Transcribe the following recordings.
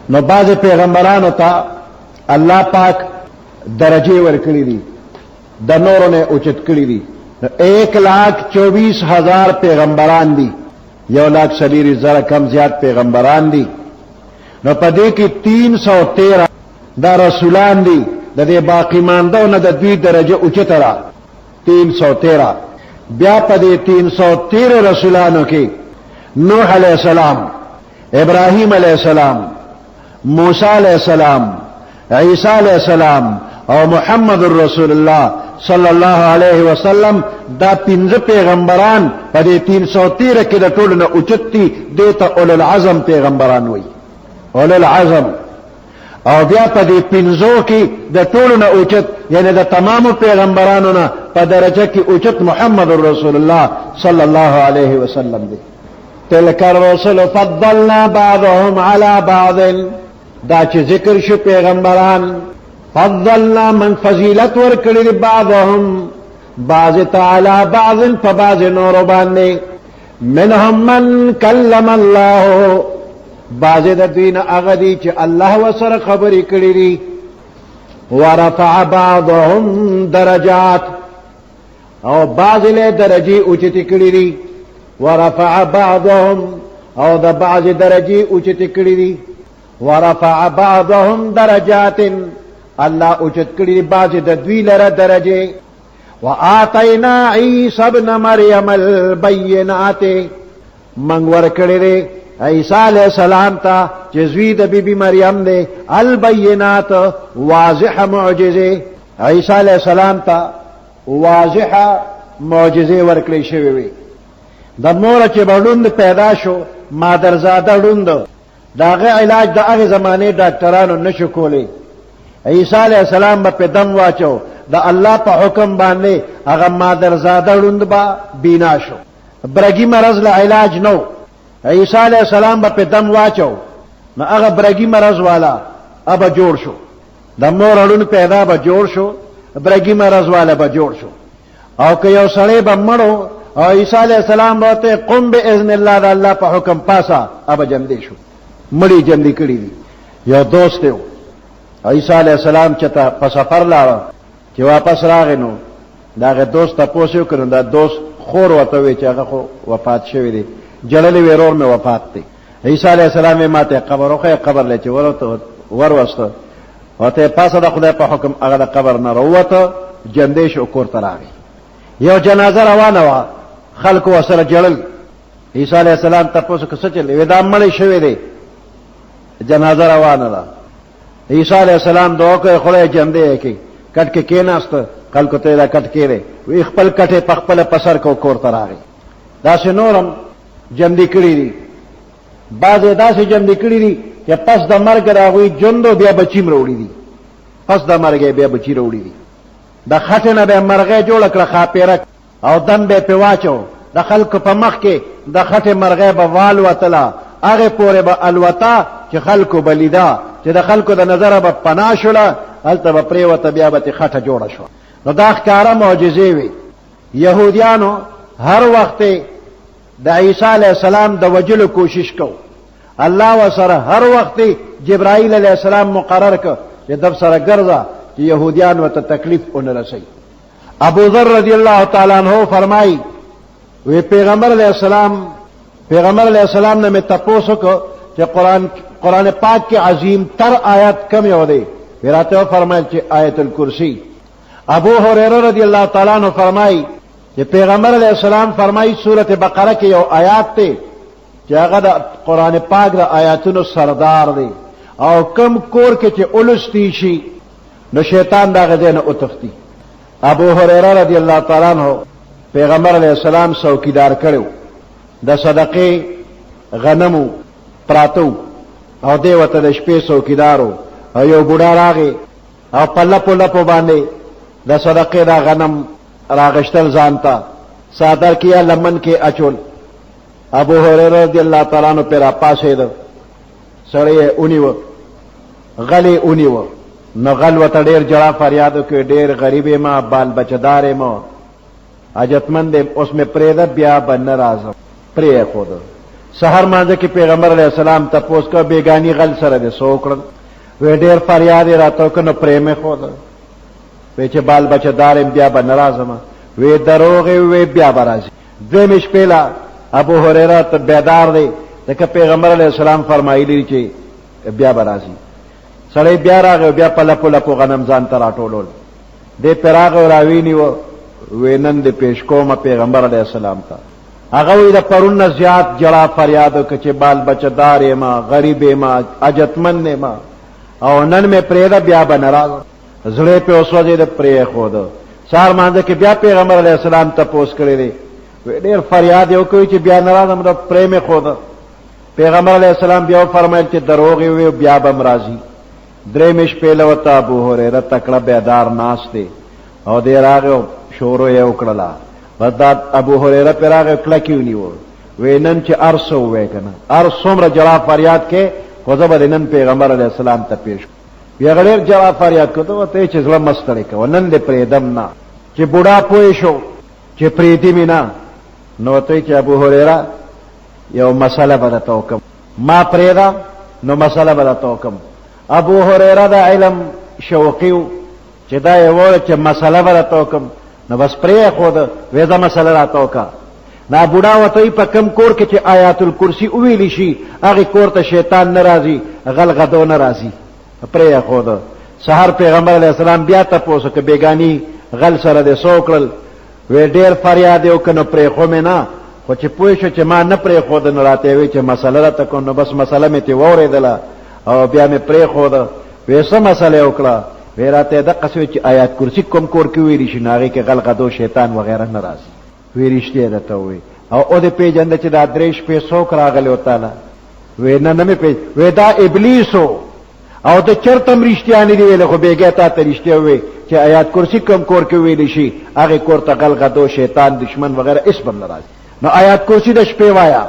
نو بعض پیغمبرانو ته الله پاک درجه ورکړي دي د نورو نه اوچت کړي دي 1,24,000 پیغمبران دي 1,40,000 کم زیات پیغمبران دي نو په دې کې 313 دا رسولان دي د دې باقی ماندو نه د دوی درجه اوچته را 313 بیا په دې 313 رسولانو کې نوح علیہ السلام ابراہیم علیہ السلام موسی علیہ السلام عیسی علیہ السلام او محمد رسول الله صلی الله علیه وسلم دا 15 پیغمبران په دې 313 کې د ټولو نه اوچت دي دیته اولو العزم پیغمبران وي اولو العزم او بیا په دې 15 کې د ټولو نه اوچت یعنی د تمامو پیغمبرانو نه په درجه کې اوچت محمد رسول الله صلی الله علیه وسلم دی تلک الرسل فضلنا بعضهم على بعض دا چې ذکر شو پیغمبران فضلنا من فضیلت ورکړي بعضهم بعض تعالی بعض فبعض نور باندې منهم من کلم الله بعض د دین هغه دي چې الله وسره خبرې کړې دي ورفع بعضهم درجات او بعض له درجه اوچتې کړې دي ورفع بعضهم او د بعض درجه اوچتې کړې دي ورفع بعضهم درجات الله اوچت کړي بعض د دوی لره درجه وآتینا عیسی ابن مریم البینات من ورکړي دي عیسی علیہ السلام ته چې زوی د بیبي مریم دی البینات واضح معجزه عیسی علیہ السلام ته واضح معجزه ورکړي شوی وي د مور چې بړوند پیدا شو مادرزاده ړوند داغه علاج د هغه زمانه ډاکټرانو نشو کولی عیسی علیہ السلام په دم واچو د الله په حکم باندې هغه مادرزاده ړوند با بینا شو برګي مرض له علاج نو عیسی علیہ السلام په دم واچو نو هغه برګي مرض والا اب جوړ شو د مور ړوند پیدا به جوړ شو برګي مرض والا به جوړ شو او که یو سړی به مړو او عیسی علیہ السلام ورته قم باذن الله د الله په حکم پاسا اب جمدې شو مړی جمدې کړی دي یو دوست یو عیسی علیہ السلام چته په سفر لاړ چې واپس راغی نو داغه دوست تاسو کړو دا دوست خور وته وی چې هغه خو وفات شوی دی جلل ورور مې وفات دی عیسی علیہ السلام ماته قبر اوخه قبر لچ ورته وروسته وته پاسه د خدای په حکم هغه د قبر نه وروته جندې شو کور ته راغی یو جنازه روانه وا خلکو سره جلل عیسی علیہ السلام تاسو کې څه چلې ودا مړی شوی دی جنازه روانه ده عیسی علیہ السلام دعا کوي خدای جندې کی کټ کې کېناست خلکو ته دا کټ کېره وی خپل کټه په خپل پسر کو کور ته راغی دا شنورم جندې کړی دي بعضې داسې جندې کړی دي چې پس د مرګ راغوي جندو بیا بچی مروړي دي پس د مرګ بیا بچی وروړي دي د خټه نه به مرغه جوړ کړه خاپیرک او دم به په واچو د خلکو په مخ کې د خټه مرغه به وال وتلا هغه پورې به الوتا چې خلکو بلیدا چې د خلکو د نظر به پناه شوله هلته به پریوته بیا به خټه جوړه شو نو دا ښکاره معجزې وي یهودیانو هر وخت د عیسی علیہ السلام د وجلو کوشش کو الله وسره هر وخت جبرائیل علیہ السلام مقرر ک چې دب سره ګرځا چې يهوديان وته تکلیف اون رسي ابو ذر رضی الله تعالی عنہ فرمای وی پیغمبر علیہ السلام نے تپوسو کو کہ قرآن پاک کے عظیم تر آیت کم یو دی وراته فرمایل چې آیت الکرسی ابو هريره رضی الله تعالی عنہ فرمای کہ پیغمبر علیہ السلام فرمای سورۃ بقرہ کې یو آیات ته چې هغه د قرآن پاک د آیاتونو سردار دی او کم کور کې چې اولستی شي نو شیطان دا غدنه او تختی ابو هريره رضی الله تعالی عنہ پیغمبر علیہ السلام څوکیدار کړو د صدقې غنمو پراتو او دیوته د شپې څوکیدارو او یو بوډا راغی او په لپو باندې د صدقې دا غنم راغشتل ځانتا صادر کیا لمن کې اچول ابو هريره رضی الله تعالی عنہ پر پاسې ده سړی اونیو غلی اونیو نو غل وته ډیر جړه فریاد کوي ډیر غریبې ما بال بچدارې ما حاجتمند اوس مې پرېده بیا بن راځم پرې خود سحر مانځه کې پیغمبر علیہ السلام تپوس کو بیگانی غل سره دې سو کړل وې ډېر فریاد راته کنه پرېمه خو ده وې چې بال بچه دارم بیا به ناراضم وې دروغ وې بیا برازي دوی مش پیلا ابو هريره ته بیدار دی ځکه پیغمبر علیہ السلام فرمایلی چې بیا برازي سړی بیا راغی بیا په لپو لپو غنم ځان ته راټولول دې پراغ راوینی و وینن دې پیش کوم پیغمبر علیہ السلام ته هغه وی د پرون زیات جړه فریاد وکړي چې بال بچدار ما غریب ما اجتمن ما او نن مې پرېدا بیا بنراز زړه په اوسوځي د پرې خود سار مانځه کې بیا پیغمبر علیہ السلام ته پوس کړی دی ډېر فریاد وکړي چې بیا ناراض هم د پرې مې خود پیغمبر علیہ السلام بیا فرمایل چې دروغ وي بیا بم راضي درې مش په لوتا ابو هريره تکړه بیدار ناس دی او دې راغو شورو یې وکړلا بدات ابو هريره پراغه کلکیونی و وینن چې ارسو وې کنه ارسومره جواب فریاد کې خدای به نن پیغمبر علیہ السلام ته پیش بیا غیر جواب فریاد کوته ته چې زړه مستړی کو نن دې پرېدم نه چې بوډا پوي شو چې پریتی مینا نو ته چې ابو هريره یو مسله به توکم ما پرېدا نو مسله به توکم ابو هريره دا علم شوقیو چې دا یو چې مسله به توکم نو بس پرې خود وېدا مسله راتاو کا نا بوډا وته په کم کور کې چې آیات الکرسی ویلی شي هغه کور ته شیطان ناراضي غل غدو ناراضي پرې خود سحر پیغمبر علیہ السلام بیا تاسو کې بیگانی غل سره د سوکل وې ډېر فریاد یو کنه پرې خو مې نه خو چې پوه شو چې ما نه پرې خود نه راته وی چې مسله راته کو نو بس مسله مې ته وریدله او بیا مې پرې خود وې سم مسله وکړه ویراته د قصوی چې آیات کرسی کوم کور کې ویری شناغي کې غل غدو شیطان وغیرہ ناراض ویریشته ده ته وي او او د پیجن چې د ادریش په سوک راغلی وتا نه وینا نه مې پیج ودا ابلیسو او د چرته مرشتيانی دی ویل خو بیګه تا ترشته وي چې آیات کرسی کوم کور کې ویلی شي هغه کور ته غل غدو شیطان دشمن وغیرہ اس بم ناراض نو آیات کرسی د شپې وایا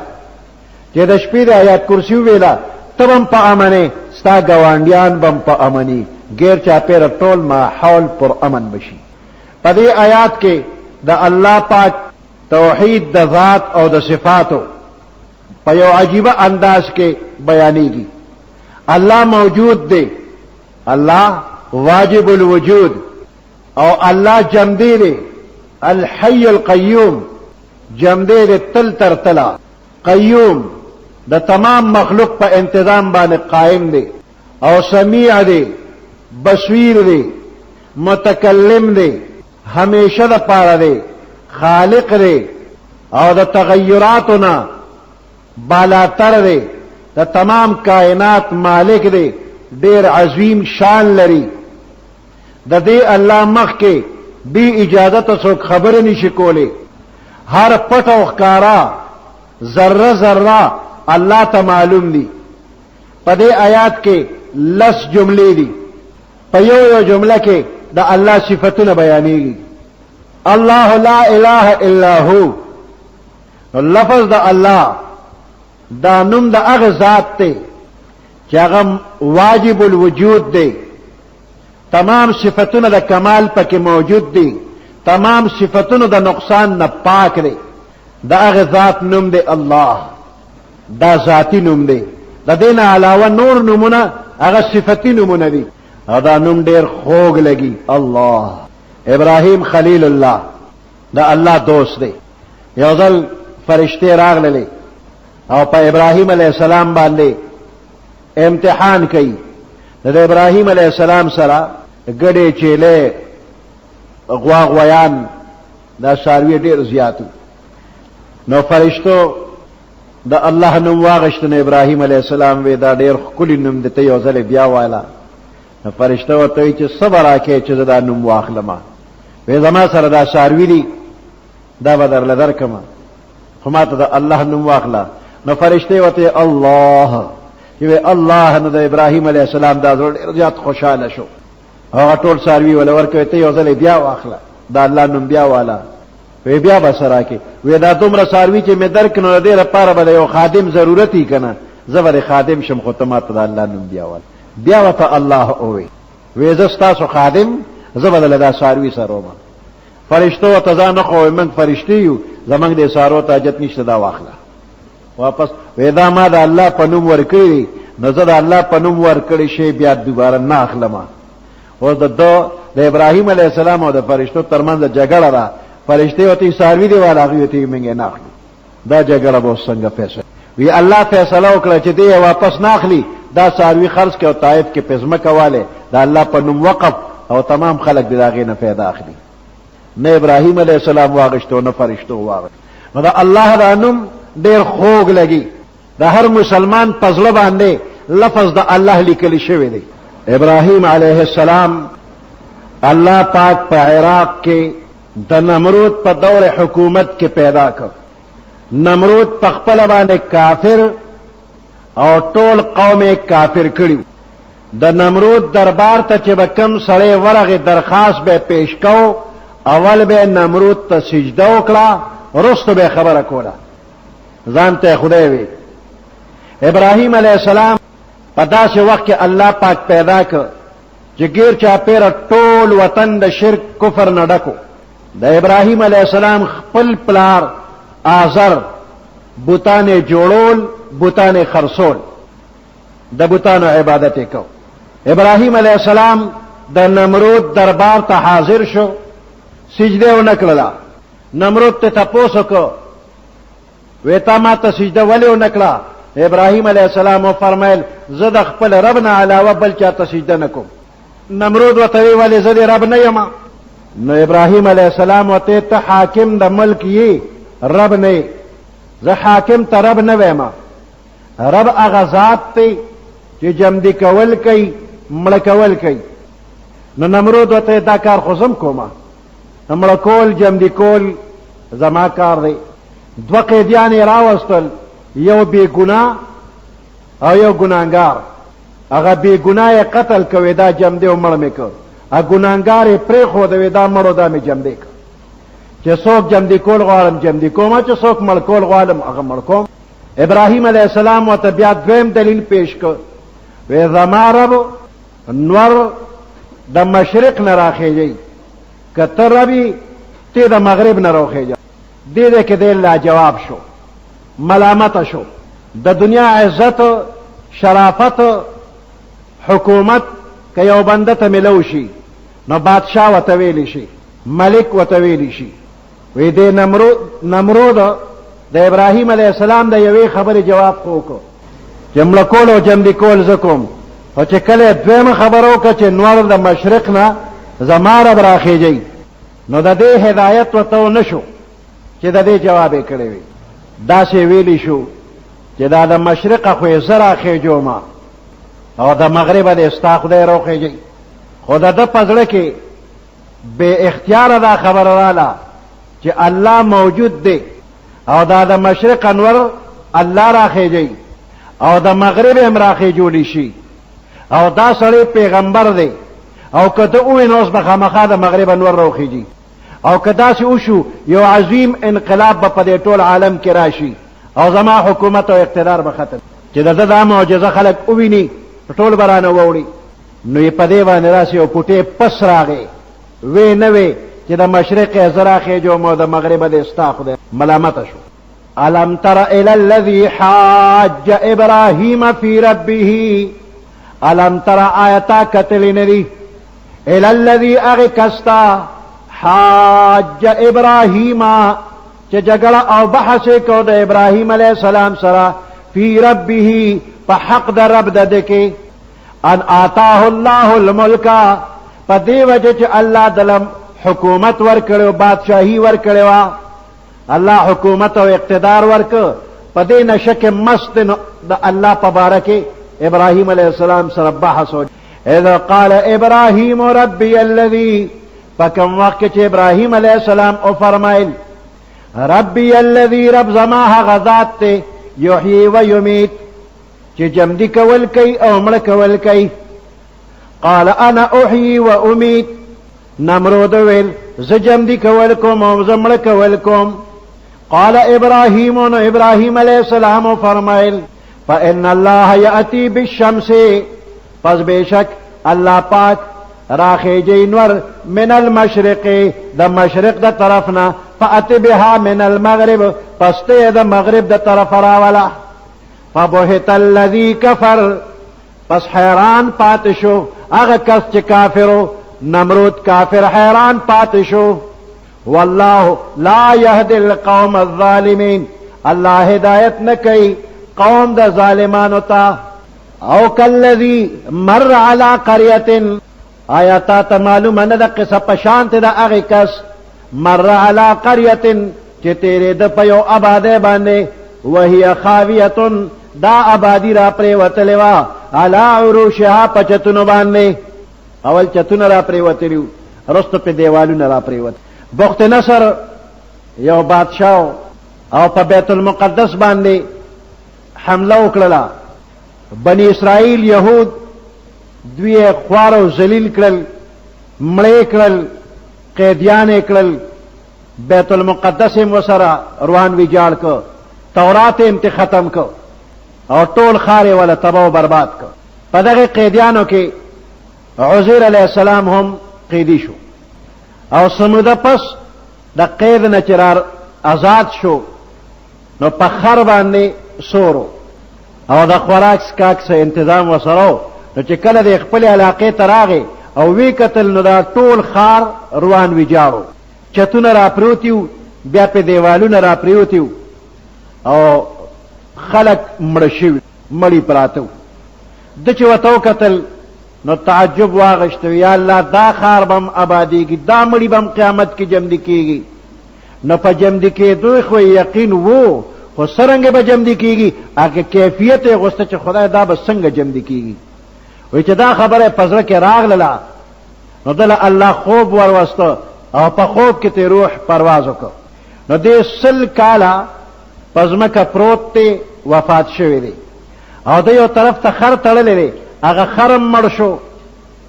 چې د شپې د آیات کرسی ویلا تبم په امنه ستا ګوانډیان بم په امني غیر چا پیر ټول ماحول پر امن بشي په دې آیات کې د الله پاک توحید د ذات او د صفاتو په یو عجیب انداز کې بیانېږي الله موجود دی الله واجب الوجود او الله جمدی دی الحي القيوم جمدی دی تل تر تلا قیوم د تمام مخلوق په انتظام باندې قائم دی او سمیع دی بصیر دی متکلم دی ہمیشہ دا پارا دی خالق دی او دا تغیراتنا بالاتر دی دا تمام کائنات مالک دی دیر عظیم شان لري دا دی اللہ مخ کے بی اجازت سوک خبر نشی کولی ہر پٹ و خکارا ذرہ ذرہ اللہ تا معلوم دی پا دی آیات کے لس جملے دی پیو یو جمله کې د الله صفاتونه بیانېږي الله لا اله الا هو لفظ د الله دا نوم د هغه ذات دی چې هغه واجب الوجود دی تمام صفاتونه د کمال پکې موجود دي تمام صفاتونه د نقصان نه پاک دي د هغه ذات نوم دی الله دا ذاتی نوم دی د دې نه علاوه نور نومونه هغه صفاتی نومونه دي دا نوم ډیر خوږ لګي الله ابراهیم خلیل الله دا الله دوست دی یو ځل فرشته راغلل او په ابراهیم علیه السلام باندې امتحان کوي د ابراهیم علیه السلام سره ګډې چيله غواغویان دا ساروی ډیر زیاتو نو فرشتو د الله نوم واغشتن ابراهیم علیه السلام وی دا ډیر خولي نوم دته یو ځل بیا والا فرشتہ ورته چې صبر راکې چې دا نوم واخلمه وې زما سره دا ساروی دی دا بدر لدر کما خو ماته دا الله نوم واخلا نو فرشتہ ورته الله چې الله نو د ابراهیم علیه السلام دا ډېر زیات خوشاله شو هغه ټول ساروی ول ورکوي ته یو ځل بیا واخلا دا الله نوم بیا والا وی بیا بسرا کې وی دا دومره ساروی چې مې درک نو دې لپاره به یو خادم ضرورتي کنه زبر خادم شم خو ته ماته دا الله نوم بیا والا بیا وته الله اووي وې زستاسو خادم زبدل دا ساروی سروما فرشتو ته ځان خو من فرشتي یو زمنګ دې سارو ته حاجت نشته دا واخله واپس ودا ما د الله په نوم ورکړي نو زه د الله په نوم ورکړی شی بیا دوباره نه اخلم. اوس د ابراهیم علیه السلام او د فرشتو ترمنځ جګړه ده. فرشتې ورته څاروي دی والا هغوی ورته موږ نه اخلو. دا جګړه به اوس څنګه فیصله وی الله فیصله وکړه چې دی واپس نه اخلي. دا څاروي خرڅ کړي او طائف کې په ځمکه والی د الله په نوم وقف او تمام خلک د هغې نه فایده اخلي. نه ابراهیم علیه السلام واغشتو نه فرشتو واغشتو. نو د الله دا نوم ډېر خوږ لګي. د هر مسلمان په زړه باندې لفظ د الله لیکلی شوی دی. ابراهیم علیه السلام الله پاک په عراق کې د نمرود په دور حکومت کې پیدا کړ. نمرود په خپل باندې کافر او ټول قوم کافر کړیو. د نمرود دربار ته چې به کم سړی ورغی درخواست به پیش کو، اول به نمرود ته سجده وکړه، وروسته به خبره کوله. ځان ته خدای وی. ابراهیم علیه السلام په داسې وخت کې الله پاک پیدا کړ چې ګیر چاپیره ټول وطن د شرک کفر نه ډکو. د ابراهیم علیه السلام خپل پلار آزر بوتانې جوړول، بوتانې خرڅول، د بوتانو عبادت یې کو. ابراهیم علیه السلام د نمرود دربار ته حاضر شو، سجده ونه کړله. نمرود ته تپوس وکړو وی تا ما ته سجده ولې ونه کړه؟ ابراهیم علیه السلام وفرمیل زه د خپل رب نه علاوه بل چا ته سجده نه کوم. نمرود ورته وی ولې زه د رب نه یم؟ نو ابراهیم علیه السلام ورته ته حاکم د ملک یې، رب نه. زه حاکم ته رب نه ویم. رب هغه ذات دی چې جمدي کول کوي، مړه کول کوي. نو نمرود ورته دا کار خو زم کومه، مړه کول جمدي کول زما کار دی. دوه قیدیان یې راوستل، یو بې ګناه او یو ګناهګار. هغه بې ګناه یې قتل کوي، دا جمدی او مړ مې کړ. هغه ګناهګار یې پرېښودوي، دا مړو دا مې جمدی کړ. چې څوک جمدي کول غواړم جمدي کوم، چې څوک مړ کول غواړم هغه مړ کوم. ابراهیم علیه السلام ورته بیا دویم دلیل پیش کړ. وی زما رب نور د مشرق نه راخېږي، که ته ربي ته د مغرب نه راخېږي. دې دې کې دی لاجواب شو، ملامت شو. د دنیا عزت، شرافت، حکومت که یو بنده ته ملو شي نو بادشاه ورته ویلی شي، ملک ورته ویلی شي. وی دې نمرود د ابراهیم علیه السلام د یوې خبرې جواب وکړو چې مړه کول او جمدي کول زه کوم. خو چې کله دویمه خبره وکړه چې نور د مشرق نه زما رب راخېږي، نو د دې هدایت ورته ونه شو چې د دې جواب یې کړی وي. داسې ویلی شو چې دا د مشرقه خو یې زه راخېجومه او د مغربه دې ستا خدای راخېږي. خو د ده په زړه کې بې اختیاره دا خبره راله چې الله موجود دی او دا د مشرق انور الله راخېږي او د مغرب هم راخېجولی شي او دا سړی پیغمبر دی. او که ته ووایې نو اوس به خامخا د مغرب انور راخېږي. او که داسې وشو یو عظیم انقلاب به په دې ټول عالم کې راشي او زما حکومت او اقتدار به ختم. چې د ده دا معجزه خلک وویني ټول به رانه واوړي. نو یې په دې باندې راسي یو پوټې پس راغی. وی نه وی چې د مشرق یې زه راخېجوم او د مغربه دې ستا خدای. ملامته شو. الم تر الی الذی حاج ابراهیم فی ربه. الم تر آیتا کتلی ندی الی الذی اغی کستا حاج ابراهیم چې جګړه او بحث کو د ابراهیم علیه السلام سره فی ربه په حق د رب د کې ان آتاه الله الملک په دې وجه چې الله دلم حکومت ورکړو، بادشاہي ورکړو، الله حکومت او اقتدار ورکړ. په دې نشه کې مست د الله په باره کې ابراهیم علیه السلام سره بحث و. اذا قال ابراهیم ربی الذی، فکم وقت چې ابراهیم علیه السلام او فرمایل ربی الذی، رب زما هغه ذات ته یحیی و یمیت چې جمدی کول کوي او مړه کول کوي. قال انا احیی و امیت، نمرود ویل زه جمدی کول کوم او زه مړه کول کوم. قال ابراهیم، نو ابراهیم علیه السلام فرمایل فان الله یاتی بالشمس، پس بیشک الله پاک راخېږي نور من المشرق، د مشرق د طرفنا، فأت بها من المغرب پس ته د مغرب د طرف راولا فبهت الذي كفر پس حیران پات شو هغه کس چې کافرو نمرود کافر حیران پات شو والله لا يهدي القوم الظالمين الله هدایت نه کوي قوم د ظالمانو ته او کالذي مر على قريه آیا تا معلومه نه ده قصه پشانت ده هغه کس مر على قريه چې تیرې د په یو آباده باندې وهي خاویه دا آبادی را پریوتلې وا على عروشها پچتونو باندې اول چتونه را پریوتلیو رستو په دیوالونه را پریوت بخت نصر یو بادشاہ او په بیت المقدس باندې حمله وکړه بنی اسرائیل یهود دوی خوارو ذلیل کړل مړې کړل قیدیان کړل بیت المقدس هم وسره روان ویجاړ کو تورات هم ته ختم کو او ټول خارې ولا تباہ و برباد کو په دغه قیدیانو کې عزیر علیہ السلام هم قیدی شو او سموده پس د قید نه چرار آزاد شو نو په خر باندې سورو او د خوراک سکاک سه انتظام وسرو نو چې کله د خپل علاقې ته راغی او وی قتل نو دا ټول خار روان ویجاړو چتونه را پروتیو بیا په دیوالونه را پریوتیو او خلق مړ شوي مړی پراتو د چې وتو قتل نو تعجب واغشتو یا الله دا خار بم آبادیږي دا مړی بم قیامت کې جمدی کیږي نو په جمدی کې دوی خو یقین وو خو سرنګ به جمدی کیږي هغه کیفیت غوسته چې خدای دا به څنګه جمدی کیږي وای چې دا خبره پزړه کې راغله نو دل الله خوب وروسته او په خوب کې ته روح پرواز وکړ نو دې سل کالا پزمکه پروت ته وفات شوی دی او د یو طرف ته خر تړلې دی هغه خرم مړ شو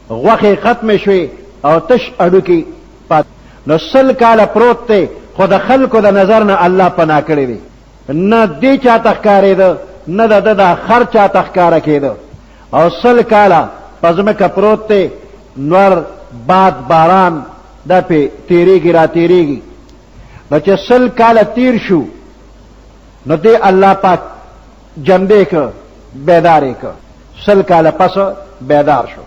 غوښې ختم شوې او تش اډوکی پات نو سل کاله پروت ته خو د خلکو د نظر نه الله پناه کړی دی نه دې چاته ښکارېده نه د خر چاته ښکاره کېده او سل کاله پزمکه پروت ته نور باد باران دا پې تیریږي را تیریږي نو چې سل کاله تیر شو نو دې الله پاک جمدې که بیدارې که سل کاله پس بیدار شو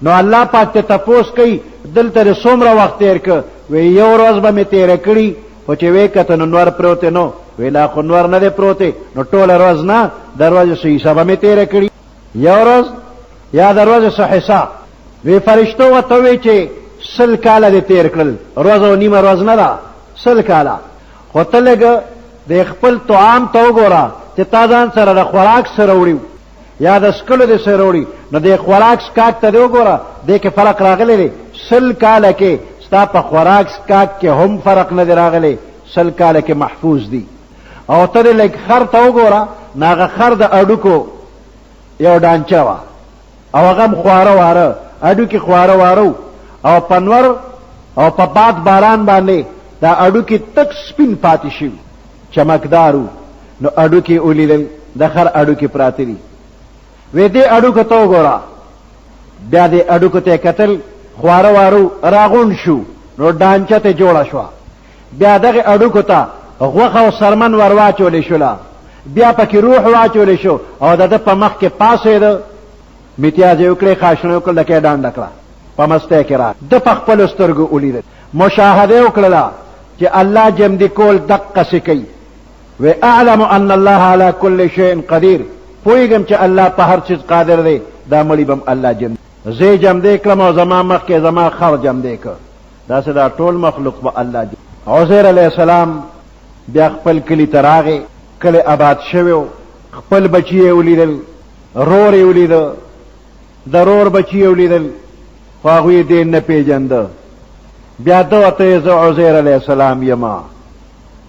نو الله پاک ته تپوس کوي دلته څومره وخت تیر که وی یو ورځ به مې تیره کړي خو چې وی کته نو نور پروتې نو وی لا خو نور نه دی پروتې نو ټوله ورځ نه د ورځې څه حساب مې تیره کړي یو ورځ یا د ورځې څه حساب وی فرشتو ورته وی چې سل کاله دې تیر کړل ورځ او نیمه ورځ نه ده سل کاله خو ته لږ د خپل طعام ته وګوره چې تا ځان سره د خوراک سره وړي یا د سکلو د سره وړي نو د خوراک سکاک ته وګوره دې کې فرق راغلی دی سل کاله کې ستا په خوراک سکاک کې هم فرق نه دی راغلی سل کاله کې محفوظ دی او ته لږ خر ته وګوره نو هغه خر د اډوکو یو ډانچه وه او هغه هم خواره واره اډوکې خواره وارو او پنور او په باد باران باندې دا اډوکې تک سپین پاتې شوي چمکدارو نو اډوکې ولیدل د خر اډوکې پراته دي وی دې اډوکو ته وګوره بیا دې اډوکو ته کتل خواره وارو راغونډ شو نو ډانچه ته جوړه شوه بیا دغه اډوکو ته غوښه او سرمن ور واچولې شوله بیا پکې روح واچولې شو او د ده په مخ کې پاسېده میتیازې وکړې خاشنه وکړل لکه یې ډانډه کړه په مستی کې را ده په خپلو سترګو ولیدل مشاهده وکړله چې الله جمدي کول دقسې کوي و اعلم ان الله على كل شيء قدير پوهېږم چې الله په هر چیز قادر دی دا مړي بم الله جمدي زه جمدی کړم او زما مخکې زما خر جمدی کړ داسې دا ټول مخلوق به الله عزیر علیه السلام بیا خپل کلي ته راغی کلی آباد شوی خپل بچي یې ولیدل رور یې ولیده د رور بچي یې ولیدل خو هغوی دې نه پېژنده بیا ده ورته زه عزیر علیه السلام یما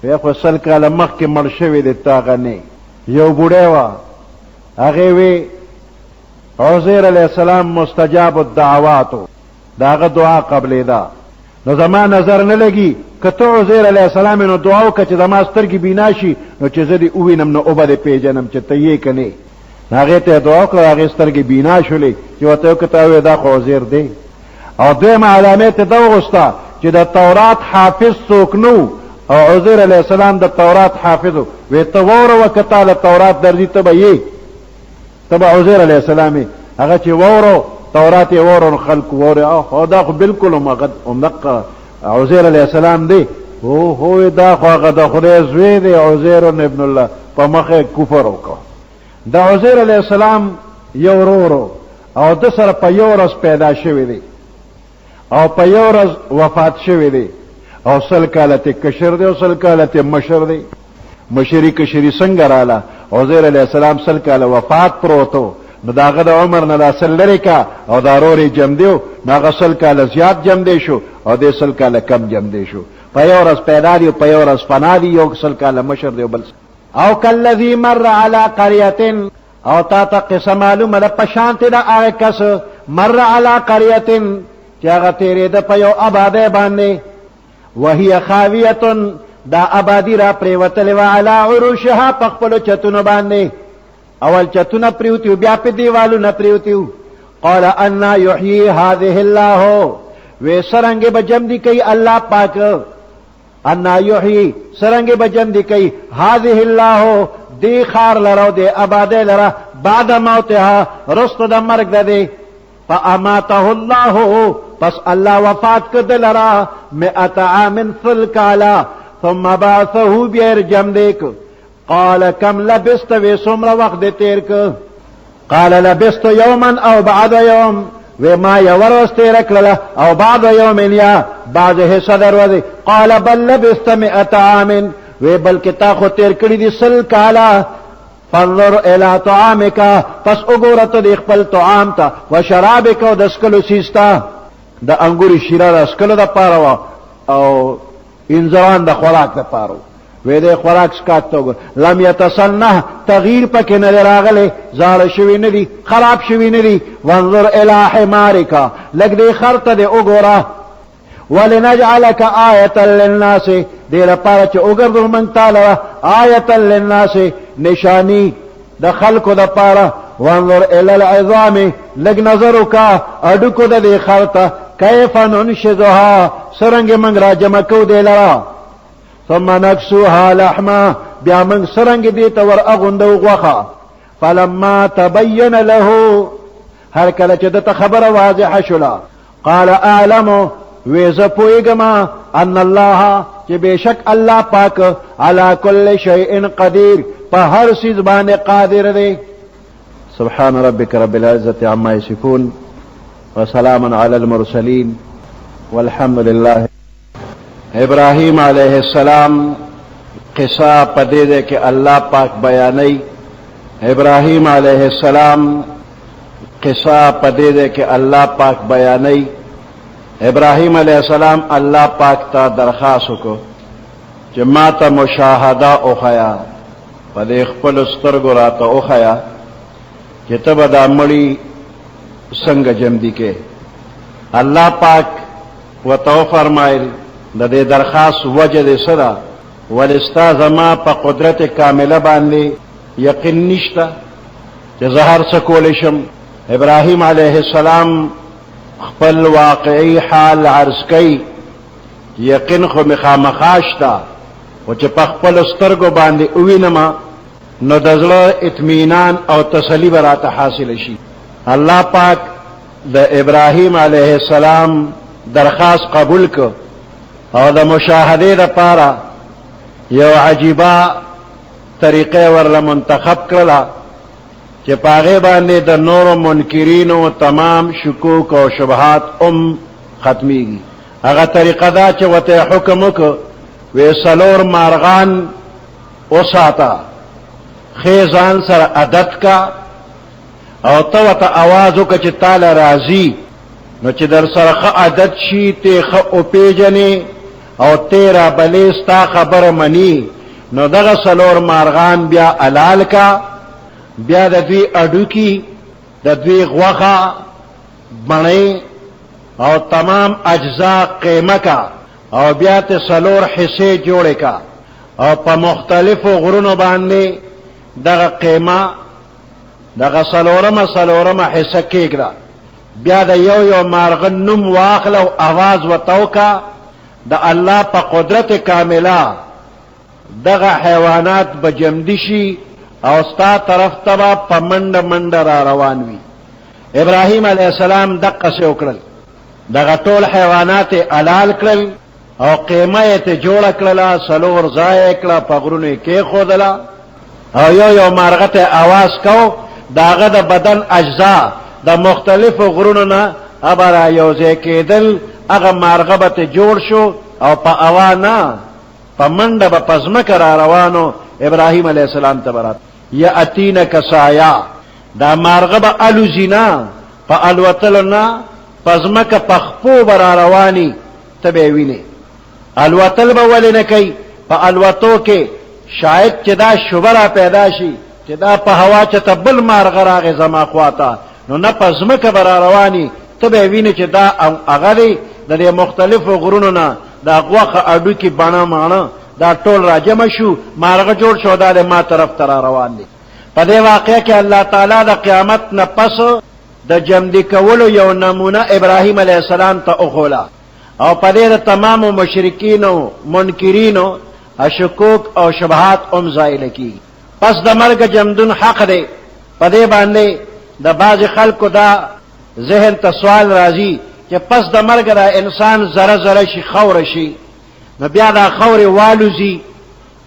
بیا خو سل کاله مخکې مړ شوی دی تا هغه نه یو بوډۍ وه هغې وی عزیر علیہ السلام مستجاب الدعواتو دا هغه دعا قبلېده نو زما نظر نه لګي که ته عزیر علیہ السلام نو دعا وکړه چې زما سترګې بینا شي نو چې زه دې ووینم نو اوبه دې پېژنم چې ته یې که نه هغې ته یې دعا وکړه هغې سترګې بینا شولې چې ورته یې وکړه ویې دا خو عزیر دی او دویمه علامې ته ده وغوسته چې د تورات حافظ څوک نه او عزیر علیہ السلام د تورات حافظو وی ته ووره وکتا د تورات درځي ته به یې ته به عزیر علیہ السلام هغه چې وورو تورات یې وورو خلق ووري او دا خو بالکل همدغه عزیر علیہ السلام دی هو دا خو هغه د خدای زوی دی عزیر ابن الله په مخه کفر وکړ د عزیر علیہ السلام یو ورو او د سره په یو ورځ پیدا شوی دی او په یو ورځ وفات شوی دی او سل کاله ته کشر دی او سل کاله ته مشر دی مشری کشری څنګه رااله عزیر علیہ السلام سل کاله وفات پروتو نو داغه د عمر نه لا سل لري کا او داروري جم دیو ناغه سل کاله زیات جم دی شو او د سل کاله کم جم دی شو په یو ورځ پیدا دی په یو ورځ فنا دی یو سل کاله مشر دی بل او کلذي مر على قريه او تا ته قصه معلومه ده پشانت ده هغه کس مر على قريه چې هغه تیرې ده په یو آباده باندې وهي خاویه دا آبادی را پریوتلې و علی عروشها په خپلو چتونو باندې اول چتونه پریوتیو بیا په دیوالو نه پریوتیو قال انا یحیی هذه الله وی سرنګ بجم دی کوي الله پاک انا یحیی سرنګ بجم دی کوي هذه الله دی خار لرو دی آباده لره بعد موتها رست د مرګ ده فاماته الله پس الله وفات کړ لرا 100 عام فلکالا ثم بعثه بیرجم دیک قال كم لبست و سمر وقت تیر ک قال لبست يوما او بعد يوم و ما يورس تیر کړه او بعد يوم یا بعد صدر وذي قال بل لبست 100 عام و بلکې تا خو تیر کړی دي سل کالا فانظر الى طعامك پس وګورته د خپل طعام ته و شرابك او د سکلو سیستا د انګوري شیره د سکلو د پاره او انځوان د خوراک د پاره وې د خوراک سکاتو لم يتصنع تغییر پکې نه راغله زال شوی نه دي خراب شوی نه دي وانظر الى حمارك لګ دې خرته دې وګوره ولنجعلك آیه للناس دې لپاره چې وګرځو مونږ تعالی آیه للناس نشانی د خلقو د پاره وانظر الى العظام لګ نظر کا اډکو د دې خرته کیف ننشزها سرنګ منګ را جمع کو دی لرا ثم نكسوها لحما بیا منګ سرنګ دی ته ور اغوندو غوخه فلما تبين له هر کله چې د خبره واضحه شولا قال اعلم ویز پویګما ان الله چې بشک الله پاک على كل شيء قدير په هر شي باندې قادر دی سبحان ربك رب العزه عما يصفون وسلام على المرسلين والحمد لله ابراہیم علیہ السلام قصہ پدے دے کہ اللہ پاک بیانی ابراہیم علیہ السلام قصہ پدے دے کہ اللہ پاک بیانی ابراہیم علیہ السلام اللہ پاک تا درخواست کو جماعت مشاہدہ اوخیا پدے خپل سترګو راته اوخیا چې تب دا مړی څنګه جم دي کې الله پاک وتو فرمایل د دې درخواست وجه دې سره ولستا زما په قدرت کامله باندې یقین نشته چې زهر څه کول شم ابراهیم علیه السلام خپل واقعي حال عرض کوي یقین خو مخامخاشتا او چې په خپل سترګو باندې ووینم نو د زړه اطمینان او تسلی براته حاصل شي الله پاک د ابراهیم علیه السلام درخواست قبول کو او د مشاهده لپاره یو عجیبه طریقه ورله منتخب کړله چې پاغه باندې د نور منکرین او تمام شکوک او شبهات ختمیږي هغه طریقه دا چې وته حکم وک وې سلور مارغان او ساته خیزان سره عادت کا او تو ته आवाज وک چې تعالی راضی نو چې در سره خ عادت شي ته خ او پیجنې او تیرا بلیستا خبر منی نو دغه سلور مارغان بیا علال کا بیا د دوی اډو کی د دوی غوخه بڼې او تمام اجزاء قیمه کا او بیا ته سلور حصے جوړه کا او په مختلفو غرونو باندې دغه قیمه دغه سلورمه حصہ کېږي بیا د یو مارغ نوم واخلو आवाज وتاو کا د الله په قدرت کامله دغه حیوانات به جمدی شي او ستا طرف ته په منډه منډه را روان وي. ابراهیم علیه السلام دقسې وکړل، دغه ټول حیوانات حلال کړل او قیمه یې ته جوړه کړله، 4 ځای کړه، په غرونو یې کېښودله او یو مارغه ته اواز کو، د هغه د بدن اجزا د مختلفو غرونو نه ابه را یوځای کېدل، هغه مارغه به ته جوړ شو او په هوا نه په منډه به په ځمکه را روانو. ابراهیم علیه السلام ته برات یأتینک سعیا، دا مارغه به الوزي نه، په الوتلو نه، په ځمکه په خپو به را رواني، ته به یې وینې. الوتل به ولې نه کوي؟ په الوتو کې شاید چې دا شبه را پیدا شي چې دا په هوا چته بل مارغه راغی زما خواته، نو نه په ځمکه به را رواني، ته به یې وینې چې دا هغه دی د دې مختلفو غرونو نه دا غوښه اډوکي بڼه ماڼه دا ټول را جمع شو، مارغه جوړ شو، دا د ما طرف ته را روان دی. په دې واقعه کې الله تعالی د قیامت نه پس د جمدی کولو یو نمونه ابراهیم علیه السلام ته اخولا او په دې د تمامو مشرکینو منکرینو اشکوک او شبهات زائل کی. پس د مرګ جمدون حق دی. په دې باندې د بعض خلکو دا ذهن ته سوال راځي چې پس د مرګ دا انسان زره زره شي، خور شي، نو بیا دا خور والوزي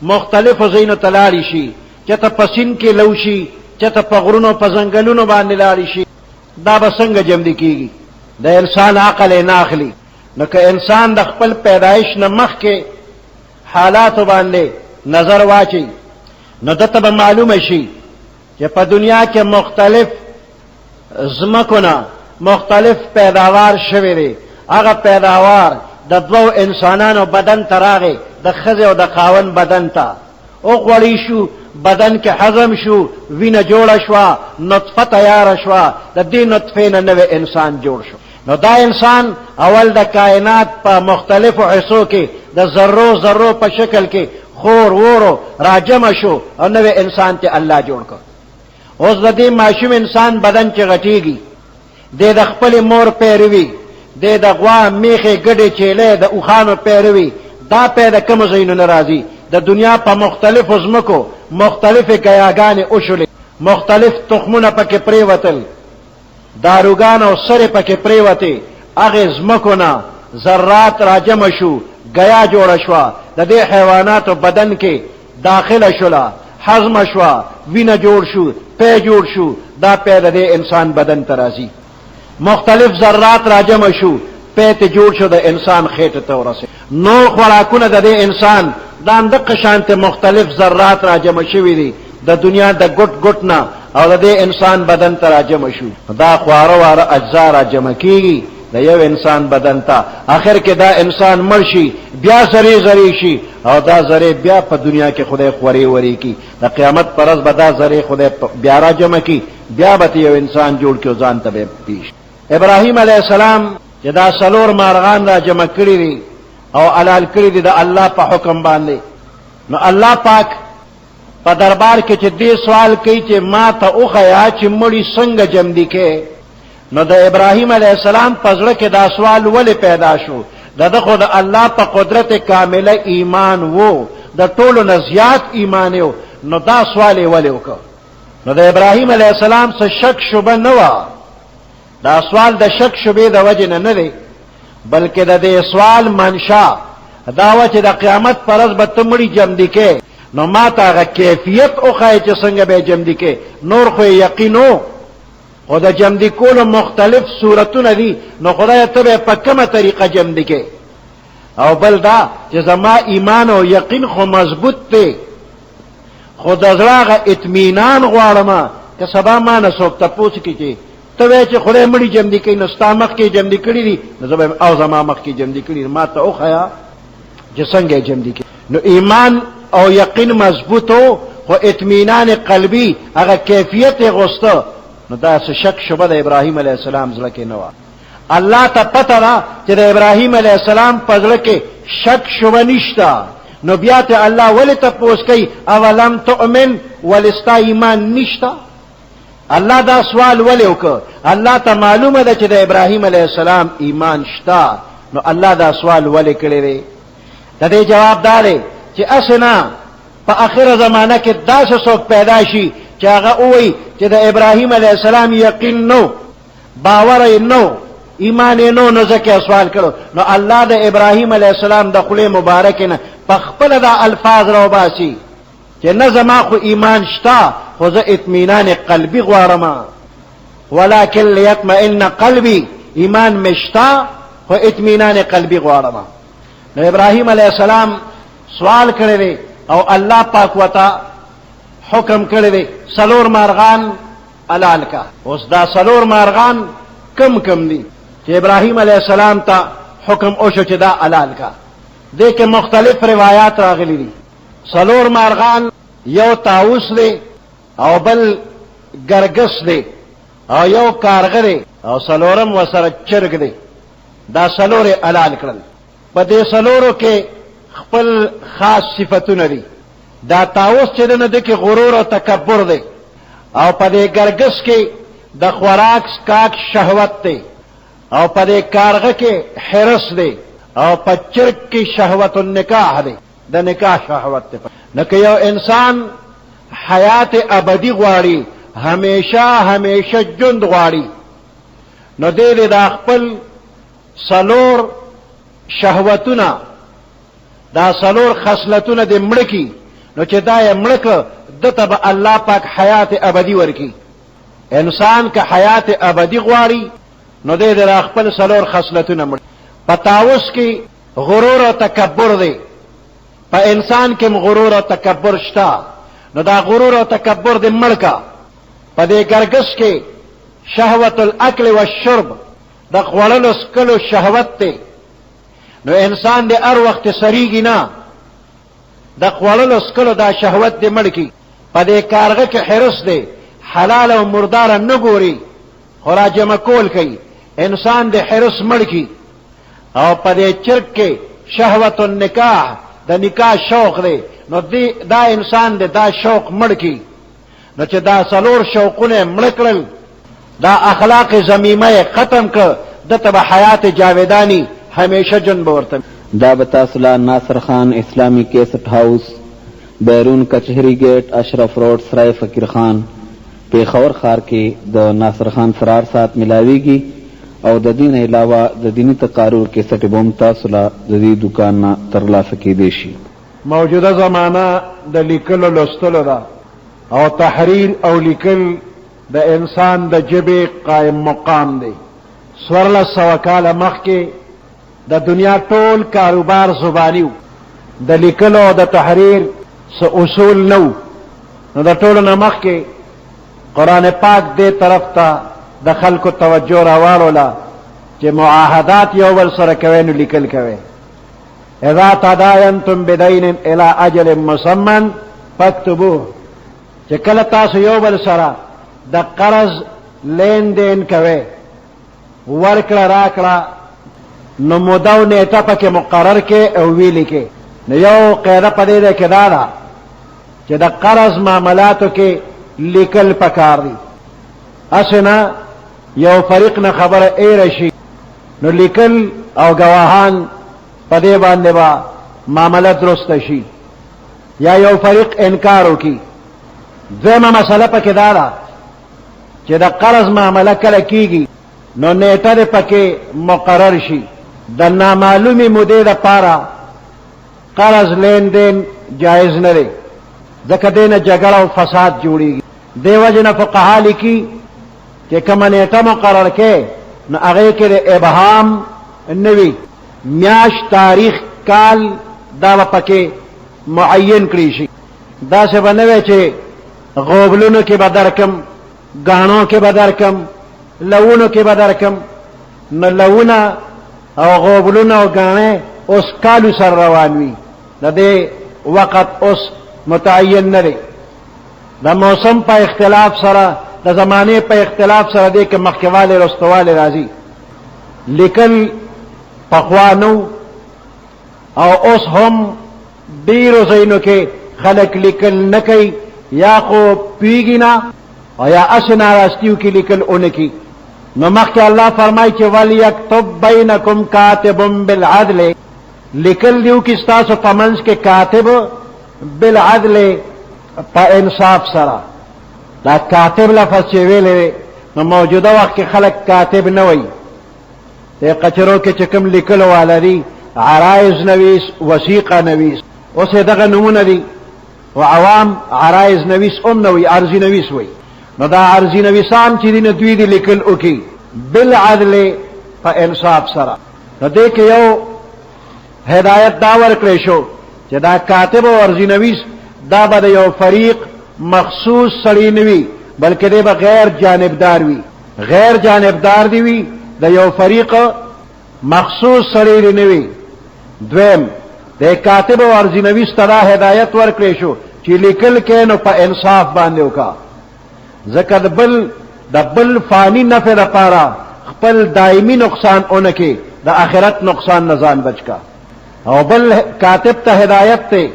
مختلفو ځایونو ته لاړې شي، چېرته په سیند کې لو شي، چېرته په غرونو په ځنګلونو باندې لاړې شي، دا به څنګه جمدي کېږي؟ د انسان عقل یې نه اخلي. نو که انسان د خپل پیدایش نه مخکې حالاتو باندې نظر واچي نو دته به معلومه شي چې په دنیا کې مختلف ځمکونه مختلف پیداوار شوی دی. هغه پیداوار د دوو انسانانو بدن ته راغی، د ښځې او د خاوند بدن ته وغوړی شو، بدن کې هضم شو، وینه جوړه شوه، نطفه تیاره شوه، د دې نطفې نه نوی انسان جوړ شو. نو دا انسان اول د کائنات په مختلفو حصو کې د ذرو ذرو په شکل کې خور وورو راجمع شو او نوی انسان ته الله جوړ کړ. اوس د دې ماشوم انسان بدن چې غټیږي، د خپل مور پیروي، د غوا میخه ګډه چيله د اوخانو پیروي، دا پیدا کوم زینو ناراضي. د دنیا په مختلفو ځمکو مختلفه غیاګانې اوشلې، مختلف تخمونه پکې پریوتل، داروګان او سره پکې پریوته، هغه ځمکو نه ذرات راجم شو، غیا جوړ شو، د دې حیواناتو بدن کې داخله شولا، هضم شو، وینه جوړ شو، پی جوړ شو، دا پیدا د انسان بدن ترازی. مختلف ذرات راجم شو، پیت جوړ شو، د انسان خېټه ته ورسه. نو خوراکونه د انسان د قشانت مختلف ذرات راجم شوی دي د دنیا د ګټ ګټ نه او د انسان بدن ته راجم شو. دا خواره واره اجزا راجم کیږي د یو انسان بدن ته. اخر کې دا انسان مرشي، بیا زری زری شي او دا زری بیا په دنیا کې خدای خوري وری کی. د قیامت پر ورځ به دا زری خدای بیا راجم کی، بیا به یو انسان جوړ کې ځان ته پیش. ابراهیم علیه السلام چې دا 4 مارغان را جمع کړی دي او حلال کړی دي د الله په حکم باندې، نو الله پاک په دربار کې چې دې سوال کوي چې ما ته اوخیا چې مړی څنګه جمدی کې، نو د ابراهیم علیه السلام په زړه کې دا سوال ولې پیدا شو؟ د خود الله په قدرت کامله ایمان وو، د ټولو نه زیات ایمان یو، نو دا سوال یې ولې وکړ؟ نو د ابراهیم علیه السلام څه شک شبه نه وه. دا سوال د شک شبه د وجه نه دی، بلکې د دې سوال منشا دا و چې د قیامت پر ورځ به ته مړی جمدی کې، نو ما ته هغه کیفیت وښایه چې څنګه به جمدی کې. نور خو یقینو خو د جمدی کولو مختلف صورتونه دي، نو خدای ته به په کومه طریقه جمدی کې. او بل دا چې زما ایمان او یقین خو مضبوط دی، خو د زړه هغه اطمینان غواړم که سبا ما نه څوک تپوس کړي چې ته وایې چې خدای مړي جمدي کوي، نو ستا مخکې جمدي کړي دي، نو زه به او زما مخکې جمدي کړي دي، ما ته وښیه چې څنګه جمدي کوي. نو ایمان او یقین مضبوط و، خو اطمینان قلبي هغه کیفیت یې غوسته، نو دا څه شک شبه د ابراهیم علیه السلام زړه کې نه وه. الله ته پته ده چې د ابراهیم علیه السلام په زړه کې شک شبه نشته، نو بیا ته الله ولې تپوس کوي اولم تؤمن، ولې ستا ایمان نشته؟ الله دا سوال ولې وکړ؟ الله ته معلومه ده چې د ابراهیم علیه السلام ایمان شته، نو الله دا سوال ولې کړی دی؟ د دې جواب دا دی چې اسنه په آخره زمانه کې داسې څوک پیدا شي چې هغه ووایي چې د ابراهیم علیه السلام یقین نو، باور یې نو، ایمان یې نو ځکه سوال کړو. نو الله د ابراهیم علیه السلام د خولې مبارکې نه په خپله دا الفاظ راوباسي چې نه زما خو ایمان شته، خو زه اطمینان قلبي غواړم، ولکن لیطمئن قلبي، ایمان مې شته خو اطمینان قلبي غواړم. نو ابراهیم علیه السلام سوال کړی دی او الله پاک وتا حکم کړی دی 4 مارغان حلال کا. اوس دا 4 مارغان کم دي چې ابراهیم علیه السلام ته حکم وشو چې دا حلال کا؟ دې کې مختلف روایات راغلي دي. 4 مارغان، یو طاووس دی او بل ګرګس دی او یو کارغه دی او 4م ورسره چرګ دی. دا 4 حلال کړل. په دې 4 کې خپل خاص صفتونه دي. دا طاووس چې دی نو د کې غرور او تکبر دی، او په دې ګرګس کې د خوراک سکاک شهوت دی، او په دې کارغه کې حرص دی، او په چرګ کې شهوت النکاح دی، د نکاح شهوت دی. نو که یو انسان حیات ابدی غواړي، همیشه ژوند غواړي، نو دې د خپل 4 شهوتونه، دا 4 خصلتونه دې مړه کړي، نو چې دا یې مړه کړه دته به الله پاک حیات ابدی ورکړي. انسان که حیات ابدی غواړي نو دې د خپل 4 خصلتونه مړه. په طاووس کې غرور او تکبر دی، په انسان کې غرور او تکبر شته، نو دا غرور او تکبر دې مړ کا. په دې ګرګس کې شهوت الاکل والشرب، د خوړلو سکلو شهوت دی، نو انسان دې هر وخت سریږي نه، د خوړلو سکلو دا شهوت دې مړ کی. په دې کارغه کې حرص دی، حلال او مردار نه ګوري، خو را جمع کول کوي، انسان دې حرص مړ کی. او په دې چرګ کې شهوت النکاح، د نکاح شوق دی، نو دا انسان دې دا شوق مړ کی. نو چې دا 4 شوقونه مړ کړل، دا اخلاق ذمیمه ختم کړ، دته به حیات جاویدانی همیشه جن بورته. دا بتاسلا ناصر خان اسلامی کیسٹ ہاؤس، بیرون کچہری گیٹ، اشرف روڈ، سرائے فقیر خان، پیښور ښار کې د ناصر خان سرار سات ملاویږي او د دین علاوه د دینی تقاریر کیسټ بوم تاسو لا د دې دکان نه ترلاسه کېدی شي. موجوده زمانہ د لیکلو لوستلو ده او تحریر او لیکل د انسان د جبې قائم مقام دی. 1400 کاله مخکې د دنیا ټول کاروبار زبانی و، د لیکلو او د تحریر څه اصول نو. نو د ټولو نه مخکې قرآن پاک دې طرف ته د خلکو توجه راواړوله چې معاهدات یو بل سره کوئ نو لیکل کوئ. اذا تداینتم بدین الی اجل مسمى فاکتبوه، چې کله تاسو یو بل سره د قرض لین دین کوئ، ورکړه راکړه، نو موده او نیټه پکې مقرر کې او ویلې کې. نو یو قاعده په دې ده کې دا ده چې د قرض معاملاتو کې لیکل پکار دي. اسنه یو فریق نه خبره ایره شي نو لیکل او گواهان په دې باندې با معامله درسته شي، یا یو فریق انکار وکي. دویمه مسله پکې دا ده چې د قرض معامله کله کیږي نو نیټه دې پکې مقرر شي. د نامعلومې مودې دپاره قرض لین دین جایز نه دی، ځکه دې نه جګړه او فساد جوړیږي. دې وجې نه فقها لیکي چې کومه نیټه مقرر کې نو هغې کې د ابهام نه وي، میاشت، تاریخ، کال دا به پکې معین کړی شي. داسې به نه وی چې غوبلونو کې به درکم، ګاڼو کې به درکم، لونو کې به درکم. نو لونه او غوبلونه او ګاڼې اوس کالو سره روان وي، د دې وقت اوس متعین نه دی. د موسم په اختلاف سره، د زمانې په اختلاف سره دې کې مخکېوالی رستوالی راځي. لیکل پخوا نو او اوس هم ډېرو ځایونو کې خلک لیکل نه کوي، یا خو پوهېږي نه او یا هسې ناراستیو کې لیکل ونه کي. نو مخکې الله فرمای چې ولیکتب بینکم کاتب بالعدل، لیکل دیو کې ستاسو په منځ کې کاتب بالعدل، په انصاف سره. دا کاتب لفظ چې ویلې نو موجوده وخت کې خلک کاتب نه وایي، د قچرو کې چې کوم لیکلو والا دي، عرایض نویس، وثیقه نویس، اوس یې دغه نومونه دي، و عوام عرایض نویس هم نه وایي، عرضي نویس وایي. نو دا عرضي نویسان چې دي نو دوی دي لیکل وکړي بالعدل، په انصاف سره. نو دې کې یو هدایت دا ورکړی شو چې دا کاتب او عرضي نویس دا به د یو فریق مخصوص سړی نه وي، بلکې دی به غیر جانبدار وي. غیر جانبدار دی وي، د یو فریق مخصوص سړی نه وي. دویم د کاتب او عرضي نویس ته دا هدایت ورکړی شو چې لیکل کې نو په انصاف باندې وکړه، ځکه د بل فانی نفع لپاره خپل دایمي نقصان اونکې، د آخرت نقصان نه ځان بچ کا. او بل کاتب ته هدایت ته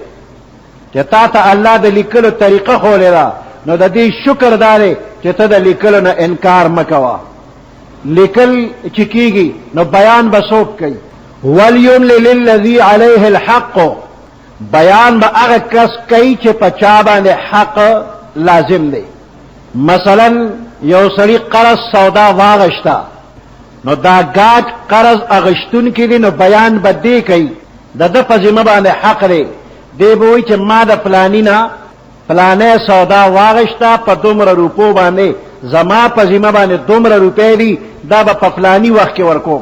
چې تا ته الله د لیکلو طریقه خولې ده، نو د دې شکر دارې چې ته د لیکلو نه انکار مکوه. لیکل چې کیږي نو بیان به څوک کوي؟ ولیملل للذي علیه الحق، بیان به هغه کس کوي چې په چا باندې حق لازم دی. مثلا یو سړي قرض سودا واغشتا، نو دا ګاټ قرض اغشتون کې دی، نو بیان به دی کوي د ده په ذمه باندې حق دی. دی به وایي چې ما د فلانی نه فلانه سودا واغشتا په دومره روپو باندې، زما په ذمه باندې دومره روپۍ دي، دا به په فلانی وخت کې ورکوم،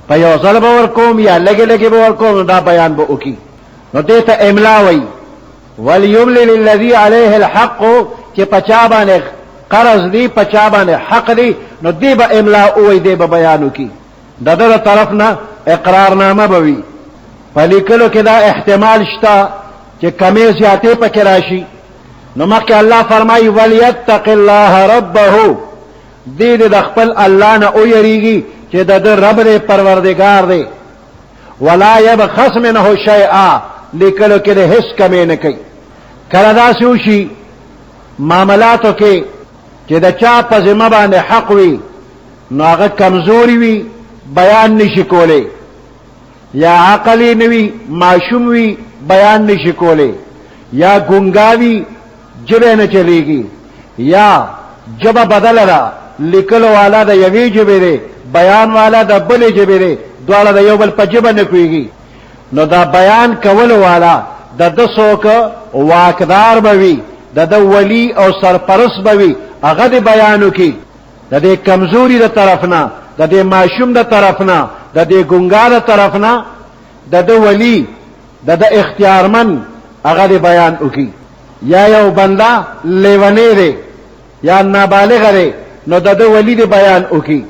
په یو ځل به ورکوم یا لږې لږې به ورکوم. نو دا بیان به وکړي. نو دې ته املا وایي. ولیملل للذي علیه الحق، چې په چا باندې قرض دی، په چا باندې حق دی، نو دی به املا وایي، دی به بیان وکړي. د ده طرف نه اقرارنامه به وي. په لیکلو کې دا احتمال شته چې کمې زیاتې پکې راشي. نو مخکې الله فرمایي ولیتق الله ربه، دې د خپل الله نه ویریږي چې د ده رب دی، پروردگار دی. ولا یبخس منه شیئا، لیکلو کې د هیڅ کمې نه کوي. کله داسې وشي معاملاتو کې چې د چا په ذمه باندې حق وي، نو هغه کمزوري وي، بیان نشي کولی، یا عقلی نوی معشوم وی، بیان نشي کولی، یا ګونګاوي جبه نه چلیږي، یا جبه بدل را، لیکلو والا د یوې جبه دی، بیان والا د بلې جبه دی، دواړه د یو بل په جبه نه پوهېږي. نو دا بیان کولو والا د ده څوک واکدار به وي، د ده ولی او سرپرست به وي، هغه د بیان وکړي. د دې کمزوري د طرف نه، د دې معشوم د طرف نه، د دې ګونګا د طرف نه، د ده ولی، د ده اختیارمن، هغه د بیان وکړي. یا یو بنده لیونی دی یا نابالغ دی، نو د ده ولی د بیان وکړي.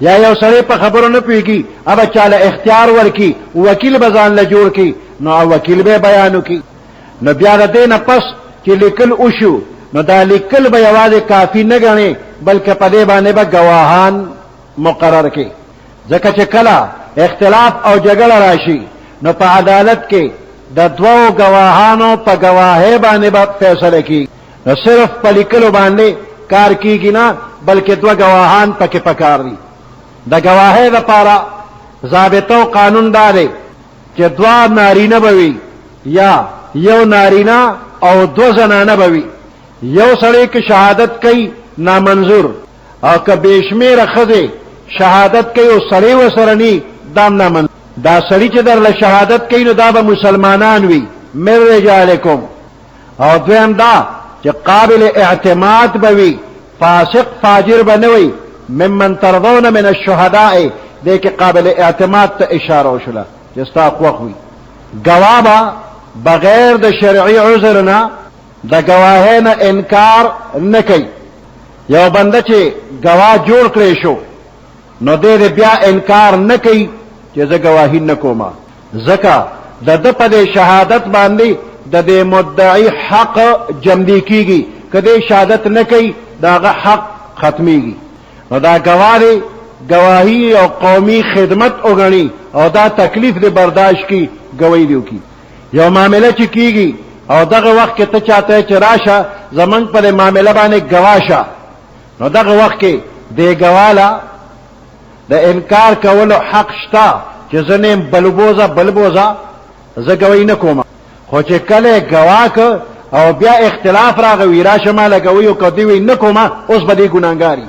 یا یو سړی په خبرو نه پوهېږي، هغه چاله اختیار ورکړي، وکیل به ځان له جوړ کړي، نو وکیل به بیان وکړي. نو بیا د دې نه پس چې لیکل وشو، نو دا لیکل به یوازې کافي نه ګڼي، بلکې په دې باندې به ګواهان مقرر کړي. ځکه چې کله اختلاف او جګړه راشي، نو په عدالت کې د دوو ګواهانو په ګواهۍ باندې به فیصله کیږي. نو صرف په لیکلو باندې کار کیږي نه، بلکې دوه ګواهان پکې پکار دي. د ګواهۍ لپاره ضابطه او قانون دا دی چې دوه نارینه به وي، یا یو نارینه او دو زنانه به وي. یو سړی که شهادت کوي نامنظور، او که بېشمېره ښځې شهادت کوي او سړی ورسره ني، دا نامنظور. دا سړی چې درله شهادت کوي نو دا به مسلمانان وي، من رجالکم. او دویم دا چې قابل اعتماد به وي، فاسق فاجر به نه وي. ممن ترضون من الشهداء، دې کې قابل اعتماد ته اشاره وشوله چې ستا خوښ وي. ګواه به بغیر د شرعي عذر نه د ګواهۍ نه انکار نه کوي. یو بنده چې ګواه جوړ کړی شو، نو دې بیا انکار نه کوي چې زه ګواهي نه کومه، ځکه د ده په دې شهادت باندې د دې مدعي حق جمدي کیږي. که دې شهادت نه کوي، د هغه حق ختمیږي. نو دا ګواه گواهی او قومی خدمت وګڼي او دا تکلیف دې برداشت کی، گواہی دی وکي. یو معاملې چې کیږي او دغه وخت کې ته چاته چې راشه زمنګ پر معاملې باندې گواشه، نو دغه وخت کې دې گواله د انکار کولو حق شتا چې زه نیم بلبوزه زه گوی نه کوم، خو چې کله گواه که او بیا اختلاف راغوي راشه ماله گوی او که دوی نه کومه اوس به دې ګناهګاري.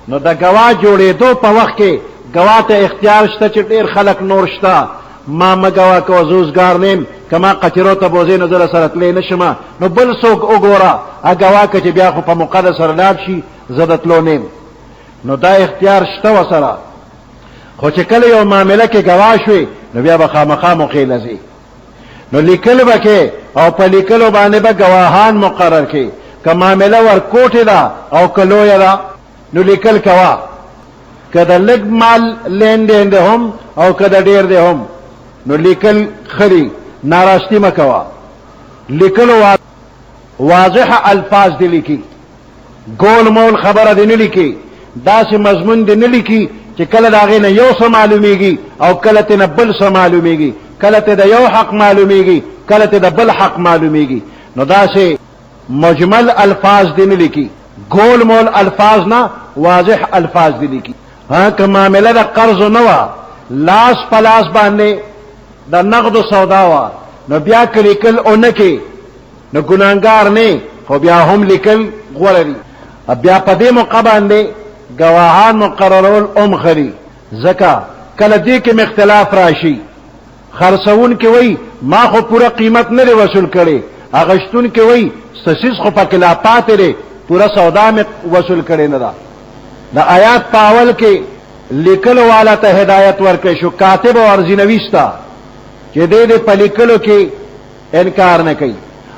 نو د گواه جوړېدو په وخت کې گواه ته اختیار شته چې ډېر خلک نور شته، ما مه گواه کوه زه اوسګار نیم، که ما قطرو ته بوځې نو زه له سره تلی نه شمه، نو بل څوک وګوره گواه که چې بیا خو په مقدس سره لاړ شي زه د تلو نیم. نو دا اختیار شته ورسره، خو چې کله یو معامله کې گواه شوې نو بیا به خامخا مخیله ځي. نو لیکل به کې او په لیکلو باندې به گواهان مقرر کې، که معامله ورکوټې ده او که لویه ده نو لیکل کوه، که د لږ مال لین دین دی هم او که د ډېر دی هم نو لیکل خري، ناراستی مه کوه. لیکلو واضح الفاظ دی لیکي، ګول مول خبره دی نه لیکي، داسې مضمون دی نه لیکي چې کله د هغې نه یو څه معلومیږي او کله تې نه بل څه معلومیږي، کله ته د یو حق معلومیږي کله ته د بل حق معلومیږي. نو داسې مجمل الفاظ دی نه لیکي، ګول مول الفاظ نه واضح الفاظ دی لیکي. ها که معامله د قرض نه وه لاس په لاس باندې د نقد سودا وه نو بیا که لیکل اونه کې نو ګناهګار نه، خو بیا هم لیکل غوره دي. بیا په دې موقع باندې گواهان مقررول ام خري، ځکه کله دې کې اختلاف راشي، خرڅون کې وای ما خو پوره قیمت نه لري وصول کړي، اغشتون کې وای سسیس خو پکې لا پاتې لري پوره سودا مې وصول کړي نه ده. د آیات په اول کې لیکلو والا ته هدایت ورکړي شو، کاتب او ارزی نویس ته چې دې په لیکلو کې انکار نه کوي،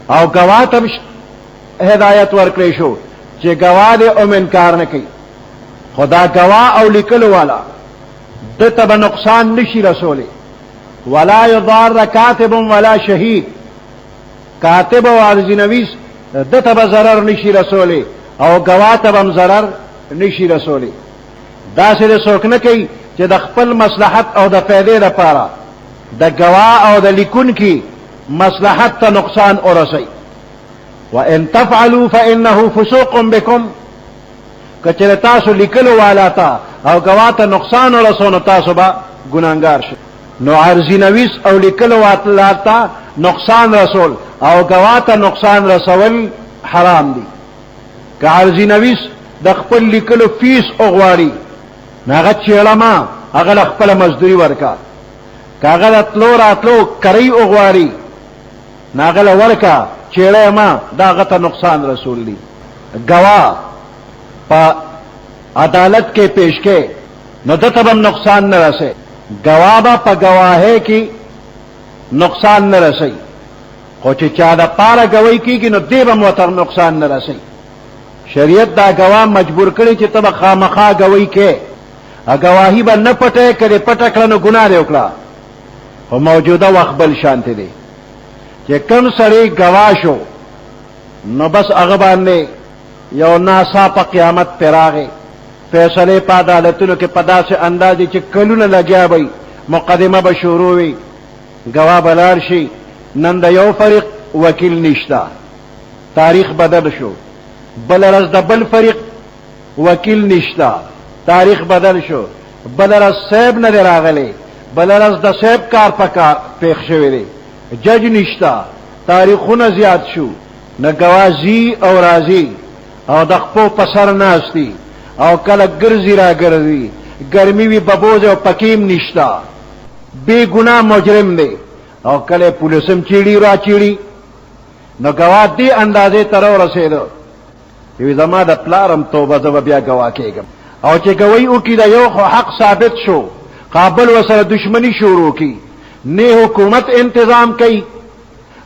او گواه ته هدایت ورکړي شو چې گواه دې هم انکار نه کوي. خدا گواه او لیکلو والا دته به نقصان نشي رسولی، ولا یضار کاتب ولا شهید، کاتب او ارزی نویس دته به ضرر نشي رسولی او گواه ته هم ضرر نشي رسولی. داسې څوک نه کوي چې د خپل مصلحت او د فائدې لپاره د گواه او د لیکونکي مصلحت ته نقصان ورسوي. وان تفعلوا فانه فسوق بكم، کچره تاسو لیکلو والا ته او گواه ته نقصان ورسو نو تاسو به ګناهګار شئ. نو عرضی نویس او لیکلو والا ته نقصان رسول او گواه ته نقصان رسول حرام دي. که عرضی نویس د خپل لیکلو فیس اوغواړي هغه چیړه ما هغه خپل مزدوري ورکا، که هغه د تلو راتلو کرۍ اوغواړي هغه ورکا چیړه ما دا هغه ته نقصان رسول دي. گواه په عدالت کې پیش کې نو دته به نقصان نه رسي، گواه به په گواهۍ کې نقصان نه رسي، خو چې چا د پاره گواهی کېږي نو دې به موته نقصان نه رسي. شریعت دا گواه مجبور کړي چې ته به خامخا گواهی کې، گواهی به نه پټه کړي، پټه کړه نو ګناه دې وکړه. خو موجوده وخت بل شانته دی چې کوم سړی گواه شو نو بس هغه باندې یو ناڅاپه قیامت پې راغی، فیصلې په عدالتونو کې په داسې اندازې چې کلونه لګیا وي، مقدمه به شروع وي، گواه به لاړ شي، نن د یو فریق وکیل نشته، تاریخ بدل شو، بل ورځ د بل فریق وکیل نشته، تاریخ بدل شو، بل ورځ صاحب نه دی راغلی، بل ورځ د صاحب کار په کار پیښ شوی دی، جج نشته، تاریخونه زیات شو، نه گواه ځي او راځي او د خپو په سر ناستی او کله ګرځي را ګرځي، ګرمي وي ببوز او پکیم نشته، بے گناہ مجرم دی او کله پولیسم چیړي را چیړي. نو گواه دې اندازې ته ورسېدو وی زما د پلارم توبه زه بیا گواه کېږم، او چې گواهی وکړي د یو خو حق ثابت شو، قابل ورسره دشمنی شروع کی، نه حکومت انتظام کوي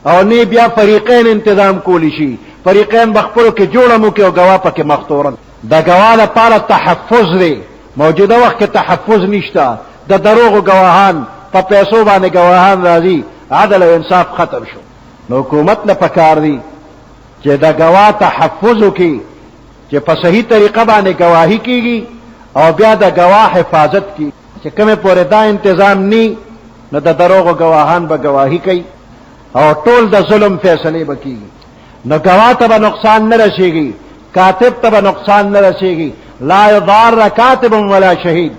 او نه بیا فریقین انتظام کولی شي، فریقین بخپلو کې جوړه مو کې او گواه پکې مختورن. د گواه لپاره تحفظ دی، موجوده وخت کې تحفظ نشته، د دروغو گواهان په پیسو باندې گواهان راځي، عدل او انصاف ختم شو. نو حکومت له پکار دی چې د گواه تحفظ وکړي، چې په صحیح طریقه باندې گواهی کیږي او بیا د گواه حفاظت کی، چې کومه پورې دا تنظیم نی نو د دروغو گواهان به گواهی کوي او ټول د ظلم فیصله وکړي. نو گواه ته به نقصان نه رسیږي، کاتب ته به نقصان نه رسیږي، لا یضار کاتب ولا شهید،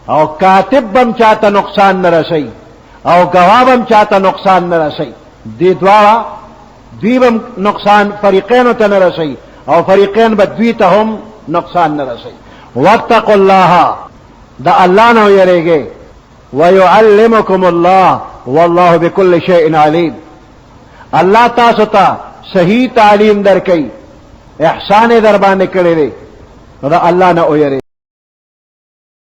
او کاتب بم چاته نقصان نه رسي او گواه بم چاته نقصان نه رسي. دې دواړه دوی بم نقصان فریقین ته نه رسي او فریقین به دوی ته هم نقصان نه رسي. واتقوا الله، دا الله نه یریږي. ويعلمكم الله والله بكل شيء عليم. الله تاسو ته صحیح تعلیم درکړي، احسان در باندې کړی دی. دا الله نه یریږي.